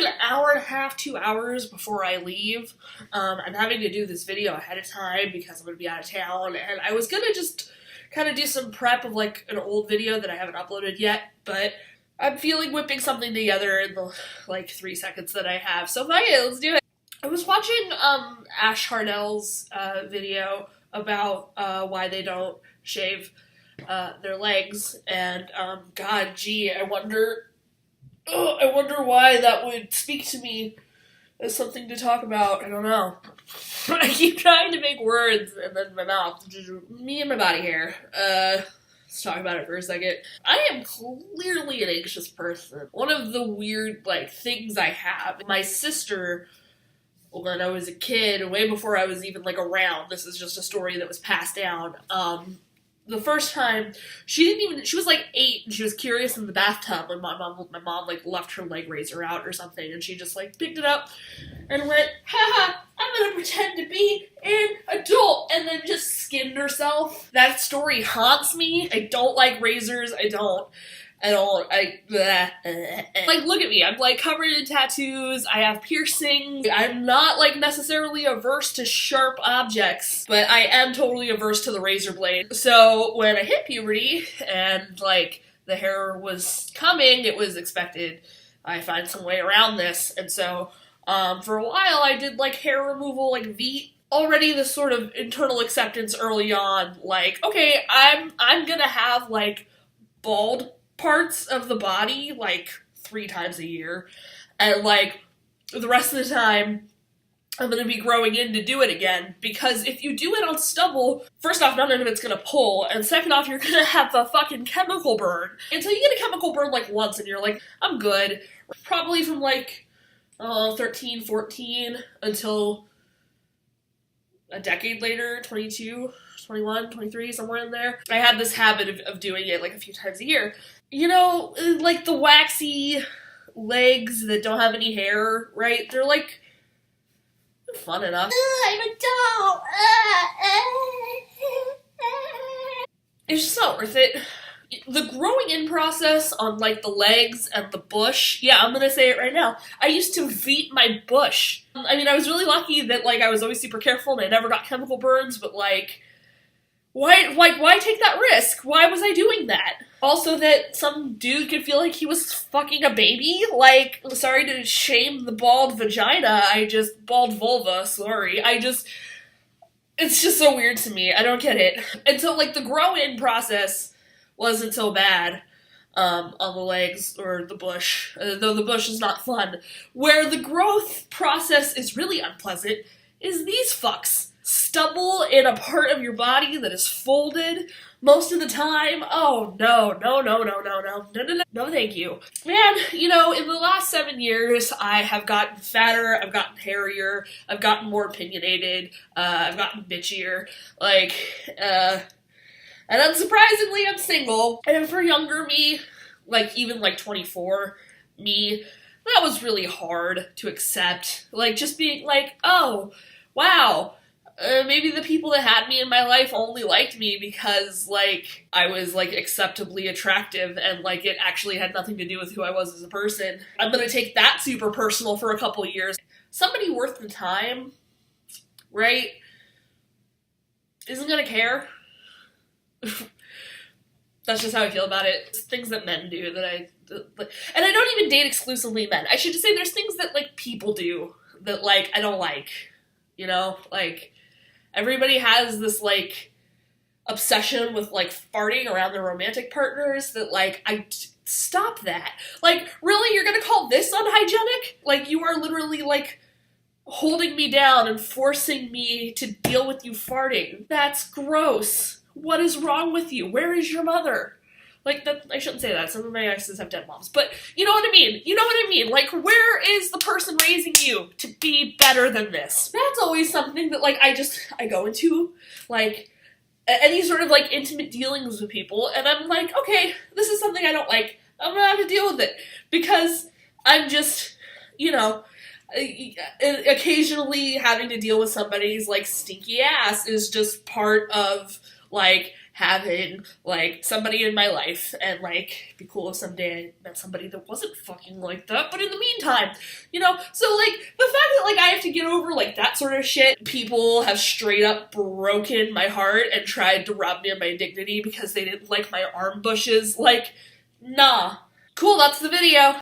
an hour and a half, 2 hours before I leave. I'm having to do this video ahead of time because I'm going to be out of town, and I was going to just kind of do some prep of like an old video that I haven't uploaded yet, but I'm feeling whipping something together in the like 3 seconds that I have. So yeah, let's do it. I was watching Ash Hardell's video about why they don't shave their legs, and God, gee, I wonder why that would speak to me as something to talk about. I don't know. I keep trying to make words, and then my mouth, me and my body hair. Let's talk about it for a second. I am clearly an anxious person. One of the weird, like, things I have, my sister, when I was a kid, way before I was even, like, around, this is just a story that was passed down, the first time, she was like 8, and she was curious in the bathtub when my mom like left her leg razor out or something, and she just like picked it up and went, haha, I'm gonna pretend to be an adult, and then just skinned herself. That story haunts me. I don't like razors. Like, look at me. I'm, like, covered in tattoos. I have piercings. I'm not, like, necessarily averse to sharp objects, but I am totally averse to the razor blade. So when I hit puberty and, like, the hair was coming, it was expected I find some way around this. And so, for a while, I did, like, hair removal, like, already this sort of internal acceptance early on, like, okay, I'm gonna have, like, bald parts of the body like 3 times a year, and like the rest of the time I'm gonna be growing in to do it again, because if you do it on stubble, first off, none of it's gonna pull, and second off, you're gonna have a fucking chemical burn. Until you get a chemical burn like once and you're like, I'm good. Probably from like 13, 14 until a decade later, 22, 21, 23, somewhere in there. I had this habit of doing it like a few times a year. You know, like the waxy legs that don't have any hair, right? They're like fun enough. I'm a doll. It's just not worth it. The growing in process on like the legs and the bush, yeah, I'm gonna say it right now. I used to veet my bush. I mean, I was really lucky that like I was always super careful and I never got chemical burns, but like, why take that risk? Why was I doing that? Also, that some dude could feel like he was fucking a baby? Like, sorry to shame the bald vagina, bald vulva, sorry. It's just so weird to me. I don't get it. And so, like, the grow-in process wasn't so bad on the legs or the bush, though the bush is not fun. Where the growth process is really unpleasant is these fucks. Stubble in a part of your body that is folded most of the time. Oh, no, thank you. Man, you know, in the last 7 years, I have gotten fatter, I've gotten hairier, I've gotten more opinionated, I've gotten bitchier, like, and unsurprisingly, I'm single. And for younger me, like, even, like, 24 me, that was really hard to accept. Like, just being like, oh, wow, maybe the people that had me in my life only liked me because, like, I was, like, acceptably attractive and, like, it actually had nothing to do with who I was as a person. I'm gonna take that super personal for a couple years. Somebody worth the time, right, isn't gonna care. That's just how I feel about it. It's things that men do that and I don't even date exclusively men. I should just say there's things that, like, people do that, like, I don't like, you know, like, everybody has this, like, obsession with, like, farting around their romantic partners that, like, stop that. Like, really, you're gonna call this unhygienic? Like, you are literally, like, holding me down and forcing me to deal with you farting. That's gross. What is wrong with you? Where is your mother? Like, that, I shouldn't say that. Some of my exes have dead moms. But you know what I mean? You know what I mean? Like, where is the person raising you to be better than this? That's always something that, like, I go into, like, any sort of, like, intimate dealings with people, and I'm like, okay, this is something I don't like. I'm gonna have to deal with it. Because I'm just, you know, occasionally having to deal with somebody's, like, stinky ass is just part of, like, having, like, somebody in my life, and, like, be cool if someday I met somebody that wasn't fucking like that, but in the meantime, you know, so, like, the fact that, like, I have to get over, like, that sort of shit, people have straight up broken my heart and tried to rob me of my dignity because they didn't like my arm bushes, like, nah. Cool, that's the video.